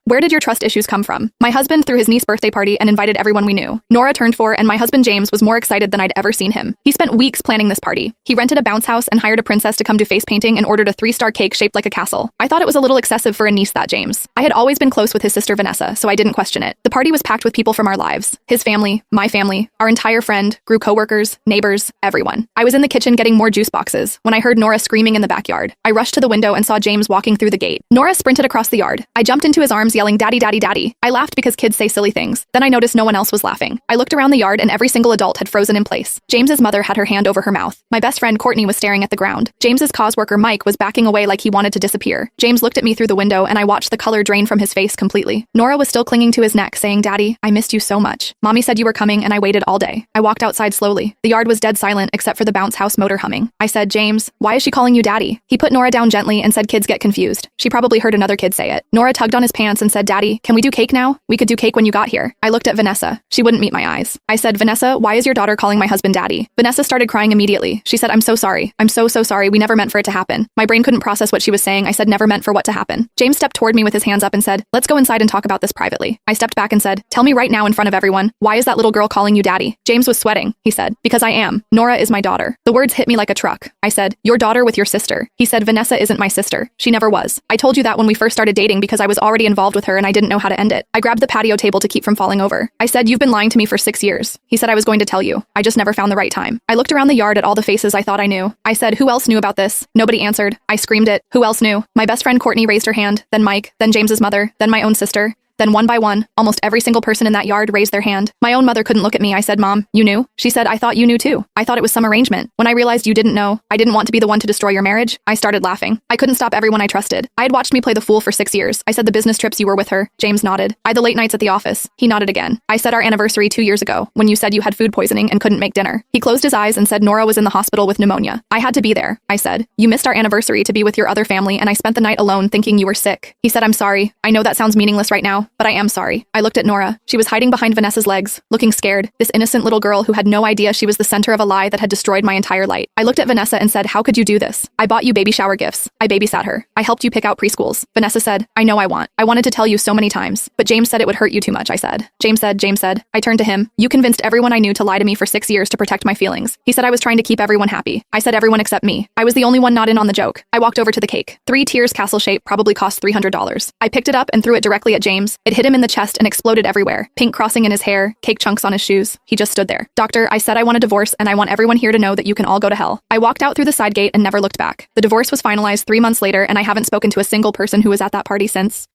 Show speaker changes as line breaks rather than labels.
Where did your trust issues come from? My husband threw his niece's birthday party and invited everyone we knew. Nora turned 4 and my husband James was more excited than I'd ever seen him. He spent weeks planning this party. He rented a bounce house and hired a princess to come do face painting and ordered a 3-star cake shaped like a castle. I thought it was a little excessive for a niece that James. I had always been close with his sister Vanessa, so I didn't question it. The party was packed with people from our lives. His family, my family, our entire friend, grew coworkers, neighbors, everyone. I was in the kitchen getting more juice boxes when I heard Nora screaming in the backyard. I rushed to the window and saw James walking through the gate. Nora sprinted across the yard. I jumped into his arms yelling, "Daddy, daddy, daddy." I laughed because kids say silly things. Then I noticed no one else was laughing. I looked around the yard and every single adult had frozen in place. James's mother had her hand over her mouth. My best friend Courtney was staring at the ground. James's cause worker Mike was backing away like he wanted to disappear. James looked at me through the window and I watched the color drain from his face completely. Nora was still clinging to his neck saying, "Daddy, I missed you so much. Mommy said you were coming and I waited all day." I walked outside slowly. The yard was dead silent except for the bounce house motor humming. I said, "James, why is she calling you daddy?" He put Nora down gently and said kids get confused. She probably heard another kid say it. Nora tugged on his pants and said, "Daddy, can we do cake now? We could do cake when you got here." I looked at Vanessa. She wouldn't meet my eyes. I said, "Vanessa, why is your daughter calling my husband daddy?" Vanessa started crying immediately. She said, "I'm so sorry. I'm so sorry. We never meant for it to happen." My brain couldn't process what she was saying. I said, "Never meant for what to happen." James stepped toward me with his hands up and said, "Let's go inside and talk about this privately." I stepped back and said, "Tell me right now in front of everyone, why is that little girl calling you daddy?" James was sweating. He said, "Because I am. Nora is my daughter." The words hit me like a truck. I said, "Your daughter with your sister." He said, "Vanessa isn't my sister. She never was. I told you that when we first started dating because I was already involved with her and I didn't know how to end it." I grabbed the patio table to keep from falling over. I said, "You've been lying to me for 6 years." He said, "I was going to tell you. I just never found the right time." I looked around the yard at all the faces I thought I knew. I said, "Who else knew about this?" Nobody answered. I screamed it. Who else knew? My best friend Courtney raised her hand, then Mike, then James's mother, then my own sister. Then one by one, almost every single person in that yard raised their hand. My own mother couldn't look at me. I said, "Mom, you knew?" She said, "I thought you knew too. I thought it was some arrangement." When I realized you didn't know, I didn't want to be the one to destroy your marriage. I started laughing. I couldn't stop everyone I trusted. I had watched me play the fool for 6 years. I said the business trips you were with her. James nodded. I the late nights at the office. He nodded again. I said our anniversary 2 years ago, when you said you had food poisoning and couldn't make dinner. He closed his eyes and said Nora was in the hospital with pneumonia. I had to be there. I said, "You missed our anniversary to be with your other family and I spent the night alone thinking you were sick." He said, "I'm sorry. I know that sounds meaningless right now, but I am sorry." I looked at Nora. She was hiding behind Vanessa's legs, looking scared, this innocent little girl who had no idea she was the center of a lie that had destroyed my entire life. I looked at Vanessa and said, "How could you do this? I bought you baby shower gifts. I babysat her. I helped you pick out preschools." Vanessa said, "I know I wanted to tell you so many times, but James said it would hurt you too much." I said. James said. I turned to him. "You convinced everyone I knew to lie to me for 6 years to protect my feelings." He said I was trying to keep everyone happy. I said everyone except me. I was the only one not in on the joke. I walked over to the cake. 3 tiers castle shape probably cost $300. I picked it up and threw it directly at James. It hit him in the chest and exploded everywhere. Pink crossing in his hair, cake chunks on his shoes. He just stood there. "Doctor, I said I want a divorce and I want everyone here to know that you can all go to hell." I walked out through the side gate and never looked back. The divorce was finalized 3 months later and I haven't spoken to a single person who was at that party since.